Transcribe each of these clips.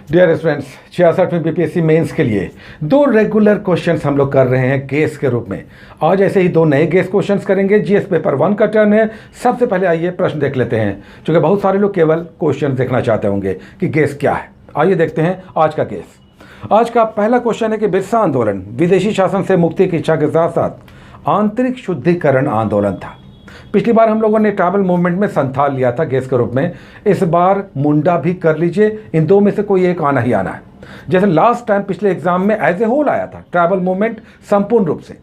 Dear students, 66वीं BPSC mains के लिए दो रेगुलर क्वेश्चंस हम लोग कर रहे हैं गेस के रूप में। आज ऐसे ही दो नए गेस क्वेश्चंस करेंगे। जीएस पेपर 1 का टर्न है। सबसे पहले आइए प्रश्न देख लेते हैं, क्योंकि बहुत सारे लोग केवल क्वेश्चन देखना चाहते होंगे कि गेस क्या है। आइए देखते हैं आज का गेस। आज का पहला क्वेश्चन है कि बिरसा आंदोलन विदेशी शासन से मुक्ति की इच्छा के साथ साथ आंतरिक शुद्धिकरण आंदोलन था। पिछली बार हम लोगों ने ट्राइबल मूवमेंट में संथाल लिया था गेस के रूप में। इस बार मुंडा भी कर लीजिए, इन दो में से कोई एक आना ही आना है। जैसे लास्ट टाइम पिछले एग्जाम में एज ए होल आया था ट्राइबल मूवमेंट संपूर्ण रूप से,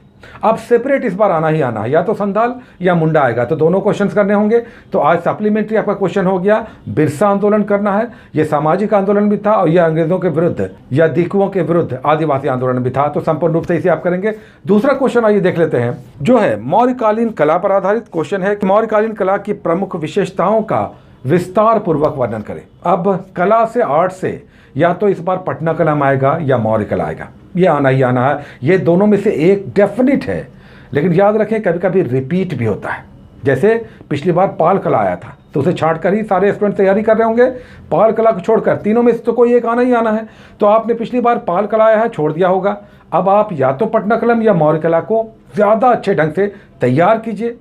अब सेपरेट इस बार आना ही आना है, या तो संथाल या मुंडा आएगा, तो दोनों क्वेश्चंस करने होंगे। तो आज सप्लीमेंट्री आपका क्वेश्चन हो गया, बिरसा आंदोलन करना है। ये सामाजिक आंदोलन भी था और यह अंग्रेजों के विरुद्ध या दिकुओं के विरुद्ध आदिवासी आंदोलन भी था, तो संपूर्ण रूप से इसे आप करेंगे। दूसरा क्वेश्चन आइए देख लेते हैं, जो है मौर्यकालीन कला पर आधारित क्वेश्चन है कि मौर्यकालीन कला की प्रमुख विशेषताओं का विस्तार पूर्वक वर्णन करें। अब कला से, आर्ट से, या तो इस बार पटना कला में आएगा या मौर्य कला आएगा, ये आना ही आना है। ये दोनों में से एक डेफिनेट है, लेकिन याद रखें कभी कभी रिपीट भी होता है। जैसे पिछली बार पाल कला आया था, तो उसे छांट कर ही सारे स्टूडेंट तैयारी कर रहे होंगे। पाल कला को छोड़कर तीनों में से तो कोई एक आना ही आना है। तो आपने पिछली बार पाल कला आया है, छोड़ दिया होगा। अब आप या तो पटना कलम या मौर्य कला को ज़्यादा अच्छे ढंग से तैयार कीजिए,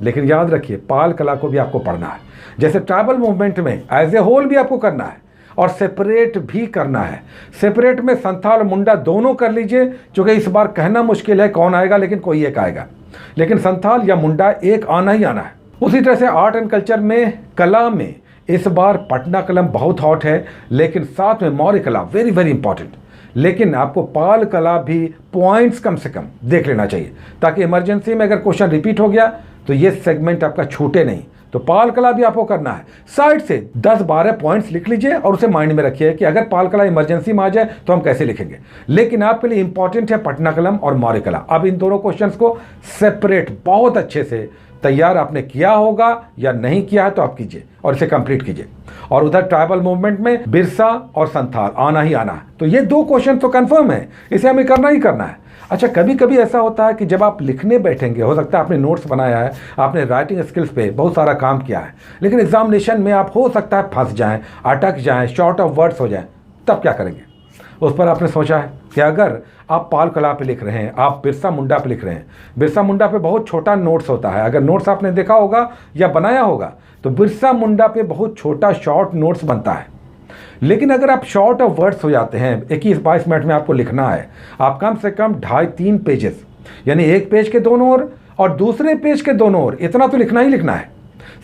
लेकिन याद रखिए पाल कला को भी आपको पढ़ना है। जैसे ट्राइबल मूवमेंट में एज ए होल भी आपको करना है और सेपरेट भी करना है। सेपरेट में संथाल और मुंडा दोनों कर लीजिए, क्योंकि इस बार कहना मुश्किल है कौन आएगा, लेकिन कोई एक आएगा। लेकिन संथाल या मुंडा एक आना ही आना है। उसी तरह से आर्ट एंड कल्चर में, कला में इस बार पटना कलम बहुत हॉट है, लेकिन साथ में मौर्य कला वेरी वेरी इंपॉर्टेंट। लेकिन आपको पाल कला भी पॉइंट्स कम से कम देख लेना चाहिए, ताकि इमरजेंसी में अगर क्वेश्चन रिपीट हो गया तो ये सेगमेंट आपका छूटे नहीं। तो पाल कला भी आपको करना है। साइड से 10-12 पॉइंट्स लिख लीजिए और उसे माइंड में रखिए कि अगर पाल कला इमरजेंसी में आ जाए तो हम कैसे लिखेंगे। लेकिन आपके लिए इंपॉर्टेंट है पटना कलम और मौर्य कला। अब इन दोनों क्वेश्चंस को सेपरेट बहुत अच्छे से तैयार आपने किया होगा या नहीं किया है तो आप कीजिए और इसे कंप्लीट कीजिए। और उधर ट्राइबल मूवमेंट में बिरसा और संथाल आना ही आना है। तो ये दो क्वेश्चन तो कंफर्म है, इसे हमें करना ही करना है। अच्छा, कभी कभी ऐसा होता है कि जब आप लिखने बैठेंगे, हो सकता है आपने नोट्स बनाया है, आपने राइटिंग स्किल्स पे बहुत सारा काम किया है, लेकिन एग्जामिनेशन में आप हो सकता है फंस जाएं, अटक जाएं, शॉर्ट ऑफ वर्ड्स हो जाएं, तब क्या करेंगे? उस पर आपने सोचा है कि अगर आप पाल कला पे लिख रहे हैं, आप बिरसा मुंडा पे लिख रहे हैं, बिरसा मुंडा पे बहुत छोटा नोट्स होता है। अगर नोट्स आपने देखा होगा या बनाया होगा तो बिरसा मुंडा पे बहुत छोटा शॉर्ट नोट्स बनता है। लेकिन अगर आप शॉर्ट ऑफ वर्ड्स हो जाते हैं, 21-22 मिनट में आपको लिखना है, आप कम से कम 2.5-3 पेजेस, यानी एक पेज के दोनों ओर और दूसरे पेज के दोनों ओर, इतना तो लिखना ही लिखना है।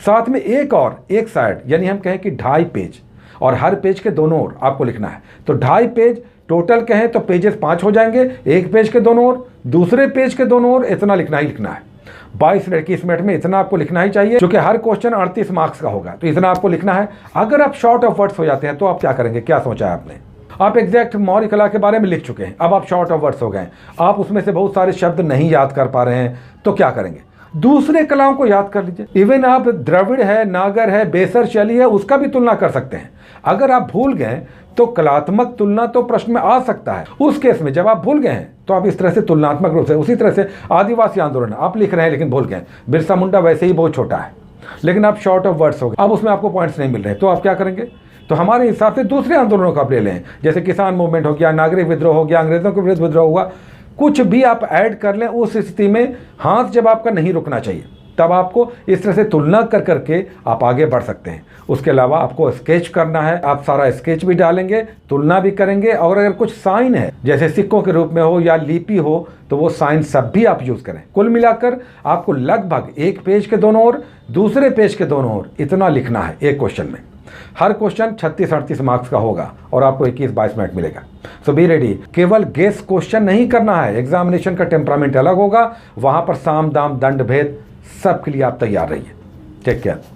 साथ में एक और एक साइड, यानी हम कहें कि 2.5 पेज, और हर पेज के दोनों ओर आपको लिखना है। तो 2.5 पेज टोटल कहें तो पेजेस 5 हो जाएंगे, एक पेज के दोनों ओर, दूसरे पेज के दोनों ओर, इतना लिखना ही लिखना है। 22-21 मिनट में इतना आपको लिखना ही चाहिए, क्योंकि हर क्वेश्चन 38 मार्क्स का होगा, तो इतना आपको लिखना है। अगर आप शॉर्ट ऑफ वर्ड्स हो जाते हैं तो आप क्या करेंगे, क्या सोचा है आपने? आप एग्जैक्ट मौर्य कला के बारे में लिख चुके हैं, अब आप शॉर्ट ऑफ वर्ड्स हो गए, आप उसमें से बहुत सारे शब्द नहीं याद कर पा रहे हैं, तो क्या करेंगे? दूसरे कलाओं को याद कर लीजिए। इवन आप द्रविड़ है, नागर है, बेसर शैली है, उसका भी तुलना कर सकते हैं। अगर आप भूल गए तो कलात्मक तुलना तो प्रश्न में आ सकता है। उस केस में जब आप भूल गए हैं तो आप इस तरह से तुलनात्मक रूप से, उसी तरह से आदिवासी आंदोलन आप लिख रहे हैं लेकिन भूल गए, बिरसा मुंडा वैसे ही बहुत छोटा है, लेकिन आप शॉर्ट ऑफ वर्ड्स हो गए, अब उसमें आपको पॉइंट्स नहीं मिल रहे, तो आप क्या करेंगे? तो हमारे हिसाब से दूसरे आंदोलनों का आप ले लें, जैसे किसान मूवमेंट हो गया, नागरिक विद्रोह हो गया, अंग्रेजों के विरुद्ध विद्रोह हुआ, कुछ भी आप ऐड कर लें। उस स्थिति में हाथ जब आपका नहीं रुकना चाहिए, तब आपको इस तरह से तुलना कर करके आप आगे बढ़ सकते हैं। उसके अलावा आपको स्केच करना है, आप सारा स्केच भी डालेंगे, तुलना भी करेंगे, और अगर कुछ साइन है जैसे सिक्कों के रूप में हो या लिपि हो तो वो साइन सब भी आप यूज़ करें। कुल मिलाकर आपको लगभग एक पेज के दोनों ओर, दूसरे पेज के दोनों ओर इतना लिखना है एक क्वेश्चन में। हर क्वेश्चन 36-38 मार्क्स का होगा और आपको 21-22 मिनट मिलेगा। सो बी रेडी। केवल गेस क्वेश्चन नहीं करना है, एग्जामिनेशन का टेम्परामेंट अलग होगा, वहां पर साम दाम दंड भेद सबके लिए आप तैयार रहिए। Take care.